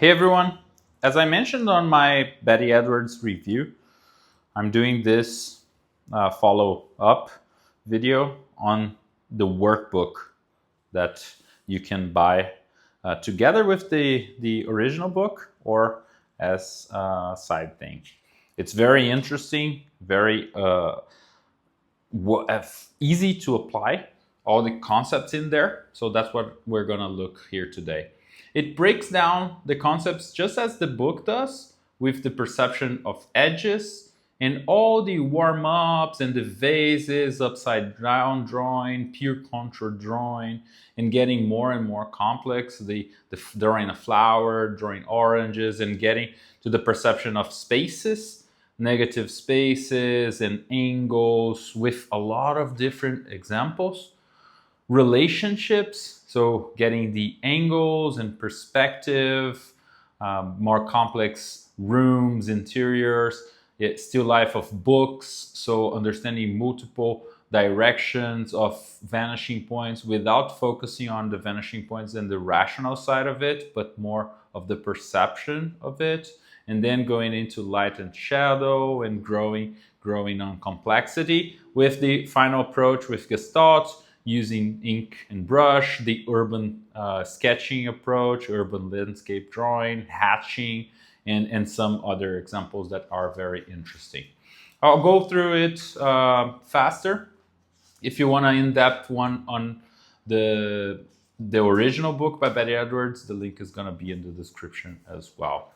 Hey everyone, as I mentioned on my Betty Edwards review, I'm doing this follow-up video on the workbook that you can buy together with the original book or as a side thing. It's very interesting, very easy to apply, all the concepts in there. So that's what we're going to look here today. It breaks down the concepts just as the book does, with the perception of edges and all the warm-ups and the vases, upside down drawing, pure contour drawing, and getting more and more complex. The drawing a flower, drawing oranges, and getting to the perception of spaces, negative spaces and angles with a lot of different examples. Relationships, so getting the angles and perspective, more complex rooms, interiors, still life of books, so understanding multiple directions of vanishing points without focusing on the vanishing points and the rational side of it, but more of the perception of it, and then going into light and shadow and growing on complexity with the final approach with Gestalt, using ink and brush, the urban sketching approach, urban landscape drawing, hatching, and some other examples that are very interesting. I'll go through it faster. If you want an in-depth one on the original book by Betty Edwards, the link is going to be in the description as well.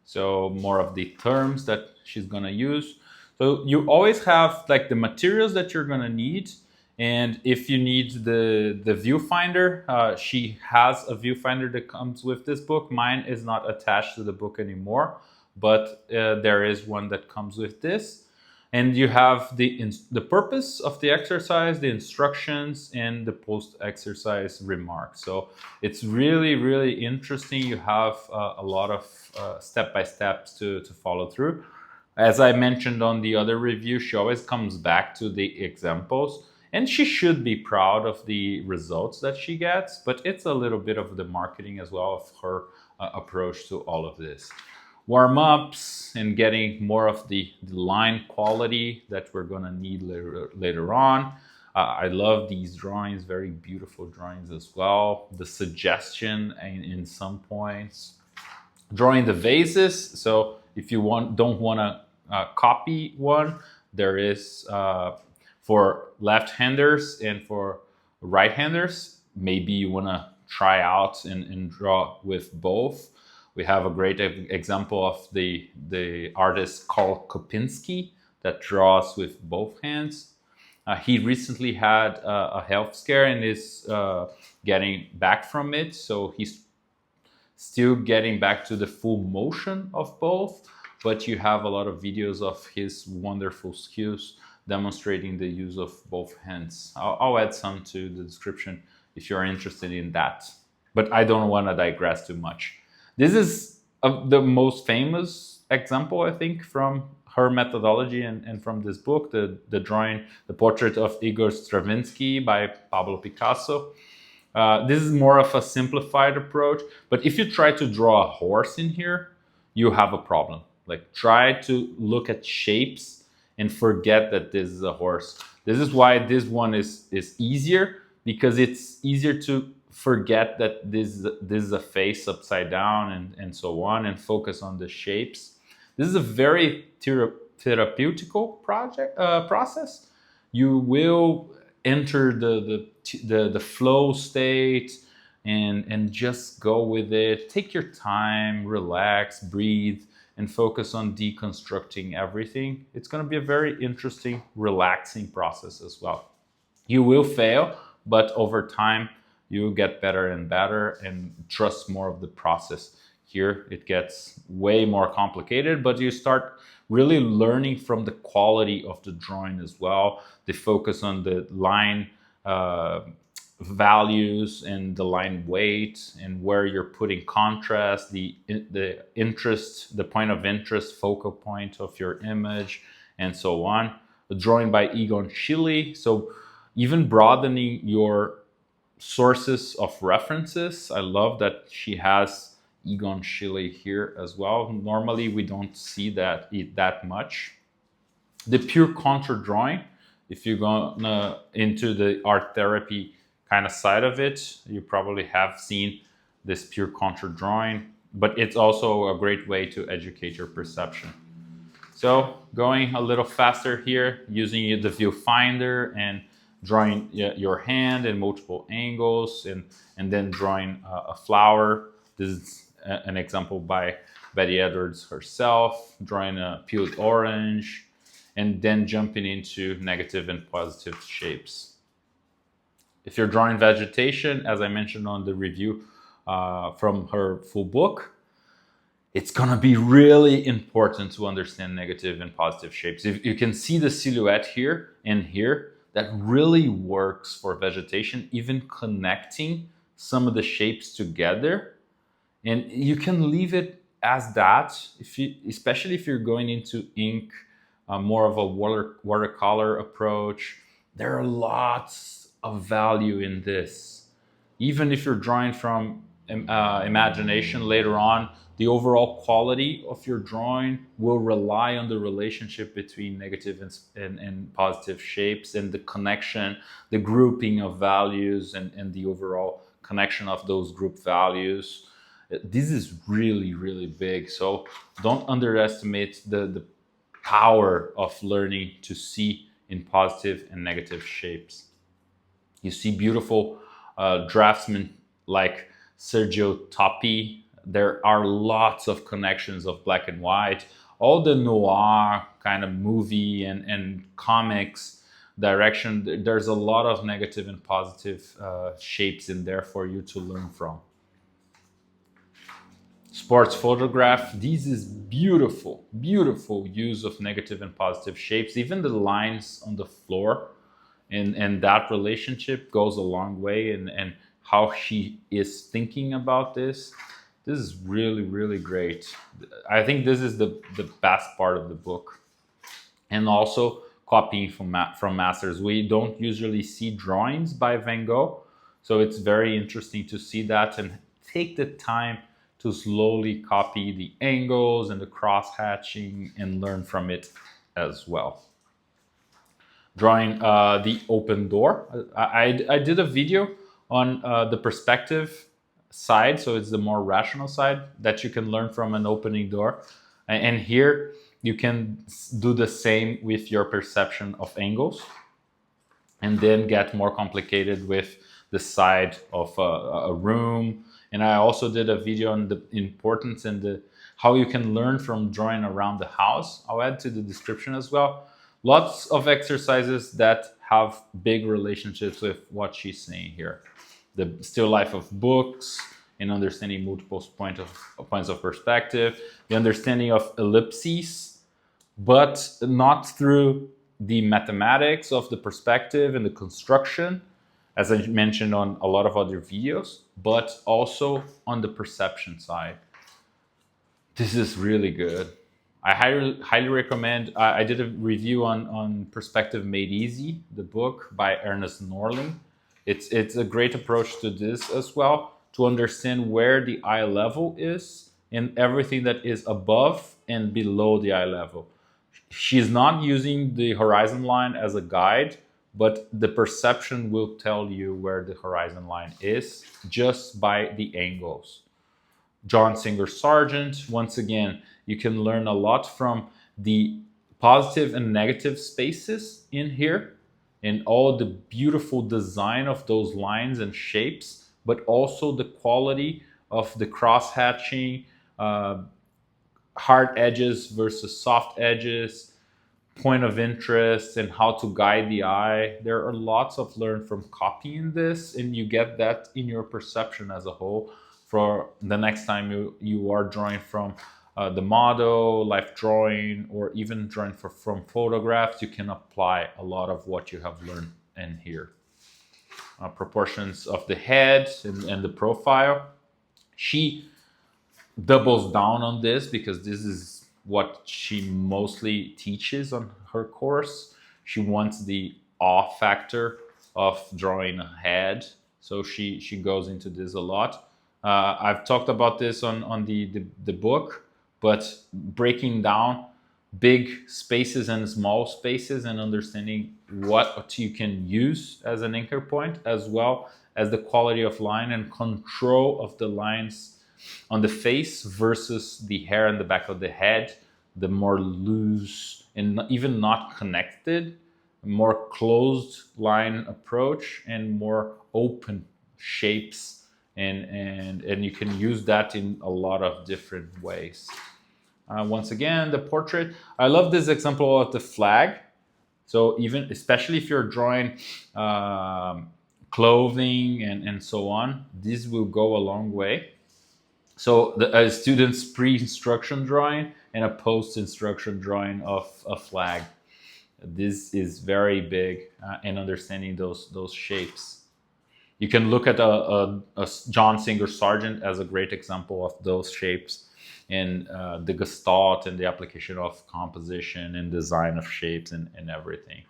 So more of the terms that she's going to use. So you always have like the materials that you're going to need. And if you need the viewfinder, she has a viewfinder that comes with this book. Mine is not attached to the book anymore, but there is one that comes with this. And you have the purpose of the exercise, the instructions, and the post-exercise remarks. So it's really, really interesting. You have a lot of step-by-steps to follow through. As I mentioned on the other review, she always comes back to the examples. And she should be proud of the results that she gets, but it's a little bit of the marketing as well of her approach to all of this. Warm-ups and getting more of the line quality that we're going to need later on. I love these drawings, very beautiful drawings as well. The suggestion in some points. Drawing the vases, so if you don't want to copy one, there is for left-handers and for right-handers, maybe you want to try out and draw with both. We have a great example of the artist Karl Kopinski that draws with both hands. He recently had a health scare and is getting back from it, so he's still getting back to the full motion of both, but you have a lot of videos of his wonderful skills demonstrating the use of both hands. I'll add some to the description if you're interested in that, but I don't want to digress too much. This is the most famous example, I think, from her methodology and from this book, the drawing, The Portrait of Igor Stravinsky by Pablo Picasso. This is more of a simplified approach, but if you try to draw a horse in here, you have a problem. Like, try to look at shapes and forget that this is a horse. This is why this one is easier, because it's easier to forget that this is a face upside down and so on, and focus on the shapes. This is a very therapeutical process. You will enter the flow state and just go with it. Take your time, relax, breathe, and focus on deconstructing everything. It's going to be a very interesting, relaxing process as well. You will fail, but over time, you will get better and better and trust more of the process. Here, it gets way more complicated, but you start really learning from the quality of the drawing as well, the focus on the line values and the line weight and where you're putting contrast, the interest, the point of interest, focal point of your image, and so on. A drawing by Egon Schiele. So even broadening your sources of references. I love that she has Egon Schiele here as well. Normally we don't see that much. The pure contour drawing, if you're going into the art therapy kind of side of it, you probably have seen this pure contour drawing, but it's also a great way to educate your perception. So going a little faster here, using the viewfinder and drawing your hand in multiple angles, and then drawing a flower. This is an example by Betty Edwards herself, drawing a peeled orange, and then jumping into negative and positive shapes. If you're drawing vegetation, as I mentioned on the review from her full book, it's gonna be really important to understand negative and positive shapes. If you can see the silhouette here and here, that really works for vegetation, even connecting some of the shapes together. And you can leave it as that, especially if you're going into ink, more of a watercolor approach. There are lots of value in this. Even if you're drawing from imagination later on, the overall quality of your drawing will rely on the relationship between negative and positive shapes, and the connection, the grouping of values, and the overall connection of those group values. This is really, really big. So don't underestimate the power of learning to see in positive and negative shapes. You see beautiful draftsmen like Sergio Toppi. There are lots of connections of black and white. All the noir kind of movie and comics direction, there's a lot of negative and positive shapes in there for you to learn from. Sports photograph, this is beautiful, beautiful use of negative and positive shapes. Even the lines on the floor and that relationship goes a long way, and how she is thinking about this. This is really, really great. I think this is the best part of the book. And also copying from masters. We don't usually see drawings by Van Gogh, so it's very interesting to see that and take the time to slowly copy the angles and the cross-hatching and learn from it as well. Drawing the open door. I did a video on the perspective side, so it's the more rational side that you can learn from an opening door. And here you can do the same with your perception of angles, and then get more complicated with the side of a room. And I also did a video on the importance and how you can learn from drawing around the house. I'll add to the description as well. Lots of exercises that have big relationships with what she's saying here. The still life of books, and understanding multiple points of perspective, the understanding of ellipses, but not through the mathematics of the perspective and the construction, as I mentioned on a lot of other videos, but also on the perception side. This is really good. I highly recommend. I did a review on Perspective Made Easy, the book by Ernest Norling. It's a great approach to this as well, to understand where the eye level is and everything that is above and below the eye level. She's not using the horizon line as a guide, but the perception will tell you where the horizon line is just by the angles. John Singer Sargent, once again, you can learn a lot from the positive and negative spaces in here and all the beautiful design of those lines and shapes, but also the quality of the cross-hatching, hard edges versus soft edges, point of interest, and how to guide the eye. There are lots of learn from copying this, and you get that in your perception as a whole for the next time you are drawing from the model, life drawing, or even drawing from photographs. You can apply a lot of what you have learned in here. Proportions of the head and the profile. She doubles down on this because this is what she mostly teaches on her course. She wants the awe factor of drawing a head, so she goes into this a lot. I've talked about this on the book, but breaking down big spaces and small spaces and understanding what you can use as an anchor point, as well as the quality of line and control of the lines on the face versus the hair and the back of the head, the more loose and even not connected, more closed line approach and more open shapes, and you can use that in a lot of different ways. Once again, the portrait. I love this example of the flag. So even, especially if you're drawing clothing and so on, this will go a long way. So a student's pre-instruction drawing and a post-instruction drawing of a flag. This is very big in understanding those shapes. You can look at a John Singer Sargent as a great example of those shapes in the Gestalt and the application of composition and design of shapes and everything.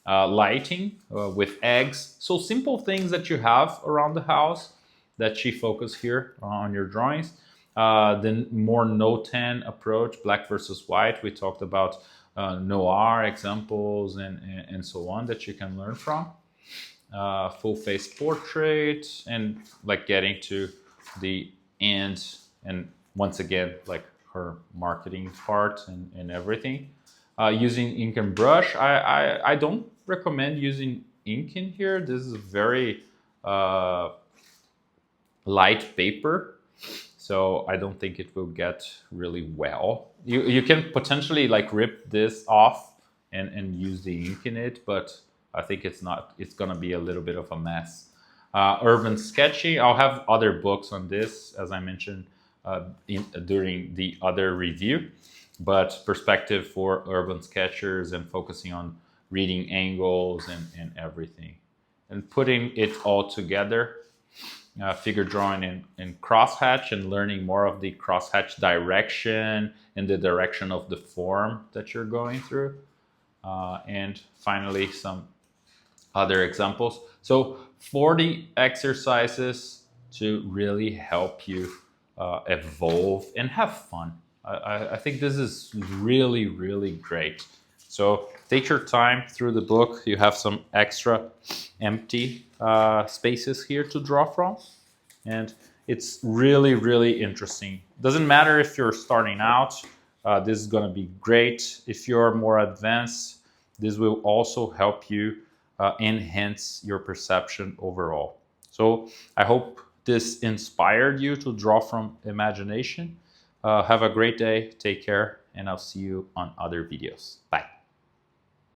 Lighting with eggs. So simple things that you have around the house that she focused here on your drawings. The more no-tan approach, black versus white. We talked about noir examples and so on that you can learn from. Full face portrait, and like getting to the end, and once again like her marketing part and everything. Using ink and brush, I don't recommend using ink in here. This is very light paper, so I don't think it will get really well. You can potentially like rip this off and use the ink in it, but I think it's gonna be a little bit of a mess. Urban sketching, I'll have other books on this, as I mentioned during the other review, but perspective for urban sketchers and focusing on reading angles and everything. And putting it all together, figure drawing and crosshatch, and learning more of the crosshatch direction and the direction of the form that you're going through. And finally, some other examples. So 40 exercises to really help you evolve and have fun. I think this is really, really great. So take your time through the book. You have some extra empty spaces here to draw from. And it's really, really interesting. Doesn't matter if you're starting out. This is going to be great. If you're more advanced, this will also help you enhance your perception overall. So I hope this inspired you to draw from imagination. Have a great day, take care, and I'll see you on other videos. Bye.